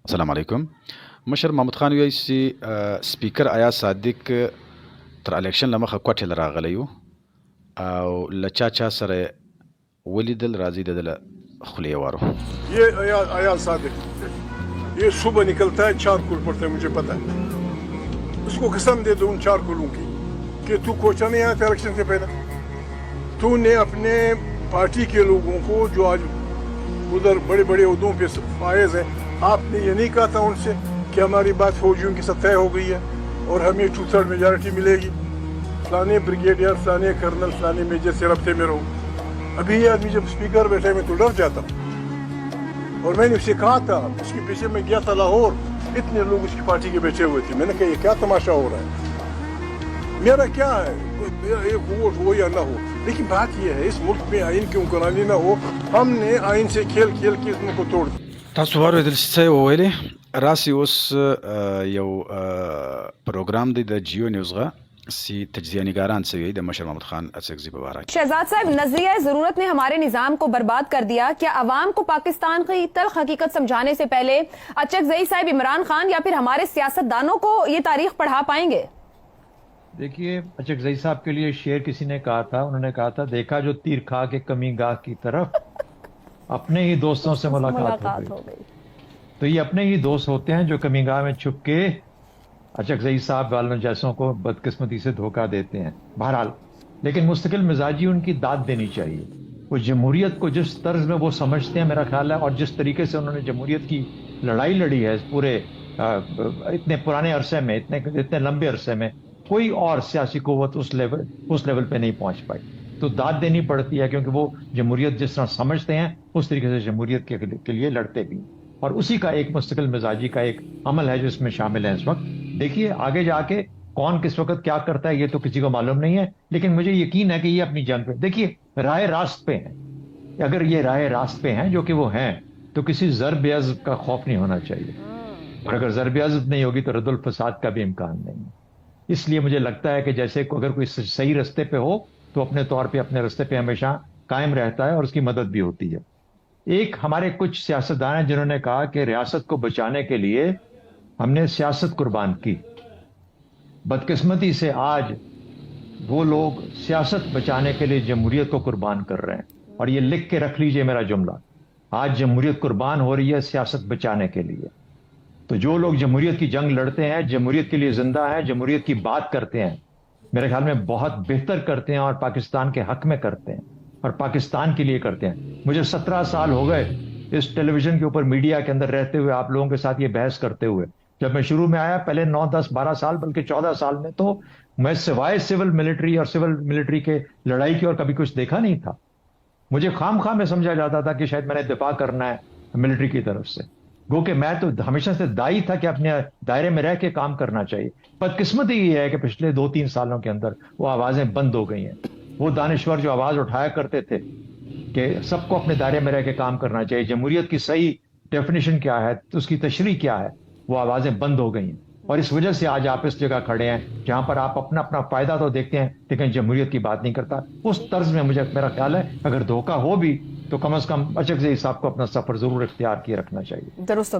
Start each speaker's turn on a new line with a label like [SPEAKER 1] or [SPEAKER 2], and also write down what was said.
[SPEAKER 1] السلام علیکم. مشر محمود خان وایي چې سپیکر ایاز صادق تر الیکشن له مخه کوټې له راغلی و او له چا سره ولیدل راځي د ده له خولې یې وارو.
[SPEAKER 2] یہ ایاز صادق یہ صبح نکلتا ہے چارکول پڑتا ہے، مجھے پتا ہے. اس کو قسم دے دو ان چارکولوں کی کہ تو کوچا نہیں آیا تھا الیکشن سے پہلے. تو نے اپنے پارٹی کے لوگوں کو جو آج ادھر بڑے بڑے عہدوں پہ فائز ہیں، آپ نے یہ نہیں کہا تھا ان سے کہ ہماری بات فوجیوں کی سطح ہو گئی ہے اور ہمیں 2/3 میجارٹی ملے گی، فلانے بریگیڈیئر فلانے کرنل فلانے میجر سے رابطے میں رہو. ابھی یہ آدمی جب اسپیکر بیٹھے میں تو ڈر جاتا ہوں. اور میں نے اسے کہا تھا، اس کے پیچھے میں گیا تھا لاہور، اتنے لوگ اس کی پارٹی کے بیٹھے ہوئے تھے. میں نے کہا یہ کیا تماشا ہو رہا ہے، میرا کیا ہے ایک ووٹ ہو یا نہ ہو، لیکن بات یہ ہے اس ملک میں آئین کی حکمرانی نہ ہو. ہم نے آئین سے کھیل کھیل کے اس ملک کو توڑ دیا.
[SPEAKER 1] تاسو واورېدل چې څه یې وویلې. راسي اوس یو پروګرام دی د جیو نیوزغه سی تجزیه نگاران سے وی د مشر محمود خان اڅکزی په باره کې.
[SPEAKER 3] شہزاد صاحب، نظریہ ضرورت نے ہمارے نظام کو برباد کر دیا. کیا عوام کو پاکستان کی تلخ حقیقت سمجھانے سے پہلے اچکزئی صاحب عمران خان یا پھر ہمارے سیاست دانوں کو یہ تاریخ پڑھا پائیں گے؟
[SPEAKER 4] دیکھیے، اچکزئی صاحب کے لیے شعر کسی نے کہا تھا، انہوں نے کہا تھا دیکھا جو تیر کھا کے کمی گاہ کی طرف اپنے ہی دوستوں سے ملاقات ہو گئی. تو یہ اپنے ہی دوست ہوتے ہیں جو کمی گاہ میں چھپ کے اچکزئی صاحب والوں جیسوں کو بدقسمتی سے دھوکہ دیتے ہیں. بہرحال لیکن مستقل مزاجی ان کی داد دینی چاہیے. وہ جمہوریت کو جس طرز میں وہ سمجھتے ہیں، میرا خیال ہے، اور جس طریقے سے انہوں نے جمہوریت کی لڑائی لڑی ہے اس پورے اتنے پرانے عرصے میں، اتنے لمبے عرصے میں، کوئی اور سیاسی قوت اس لیول پہ نہیں پہنچ پائی. تو داد دینی پڑتی ہے کیونکہ وہ جمہوریت جس طرح سمجھتے ہیں اس طریقے سے جمہوریت کے لیے لڑتے بھی ہیں. اور اسی کا ایک مستقل مزاجی کا ایک عمل ہے جو اس میں شامل ہے اس وقت. دیکھیے آگے جا کے کون کس وقت کیا کرتا ہے یہ تو کسی کو معلوم نہیں ہے، لیکن مجھے یقین ہے کہ یہ اپنی جنگ پہ، دیکھیے راہ راست پہ ہیں. اگر یہ راہ راست پہ ہیں جو کہ وہ ہیں تو کسی ضرب عضب کا خوف نہیں ہونا چاہیے. اور اگر ضرب عضب نہیں ہوگی تو رد الفساد کا بھی امکان نہیں ہے. اس لیے مجھے لگتا ہے کہ جیسے اگر کوئی صحیح رستے پہ ہو تو اپنے طور پہ اپنے رستے پہ ہمیشہ قائم رہتا ہے اور اس کی مدد بھی ہوتی ہے. ایک ہمارے کچھ سیاستدان ہیں جنہوں نے کہا کہ ریاست کو بچانے کے لیے ہم نے سیاست قربان کی. بدقسمتی سے آج وہ لوگ سیاست بچانے کے لیے جمہوریت کو قربان کر رہے ہیں. اور یہ لکھ کے رکھ لیجئے میرا جملہ، آج جمہوریت قربان ہو رہی ہے سیاست بچانے کے لیے. تو جو لوگ جمہوریت کی جنگ لڑتے ہیں، جمہوریت کے لیے زندہ ہیں، جمہوریت کی بات کرتے ہیں، میرے خیال میں بہت بہتر کرتے ہیں اور پاکستان کے حق میں کرتے ہیں اور پاکستان کے لیے کرتے ہیں. مجھے 17 سال ہو گئے اس ٹیلی ویژن کے اوپر میڈیا کے اندر رہتے ہوئے، آپ لوگوں کے ساتھ یہ بحث کرتے ہوئے. جب میں شروع میں آیا پہلے 9 10 12 سال بلکہ 14 سال میں تو میں سوائے سول ملٹری اور سول ملٹری کے لڑائی کی اور کبھی کچھ دیکھا نہیں تھا. مجھے خام میں سمجھا جاتا تھا کہ شاید میں نے دفاع کرنا ہے ملٹری کی طرف سے، گو کہ میں تو ہمیشہ سے دائی تھا کہ اپنے دائرے میں رہ کے کام کرنا چاہیے. بدقسمتی یہ ہے کہ پچھلے 2-3 سالوں کے اندر وہ آوازیں بند ہو گئی ہیں. وہ دانشور جو آواز اٹھایا کرتے تھے کہ سب کو اپنے دائرے میں رہ کے کام کرنا چاہیے، جمہوریت کی صحیح ڈیفینیشن کیا ہے، اس کی تشریح کیا ہے، وہ آوازیں بند ہو گئی ہیں. اور اس وجہ سے آج آپ اس جگہ کھڑے ہیں جہاں پر آپ اپنا فائدہ تو دیکھتے ہیں لیکن جمہوریت کی بات نہیں کرتا. اس طرز میں میرا خیال ہے اگر دھوکہ ہو بھی تو کم از کم اچکزئی صاحب کو اپنا سفر ضرور اختیار کیے رکھنا چاہیے.
[SPEAKER 3] درست.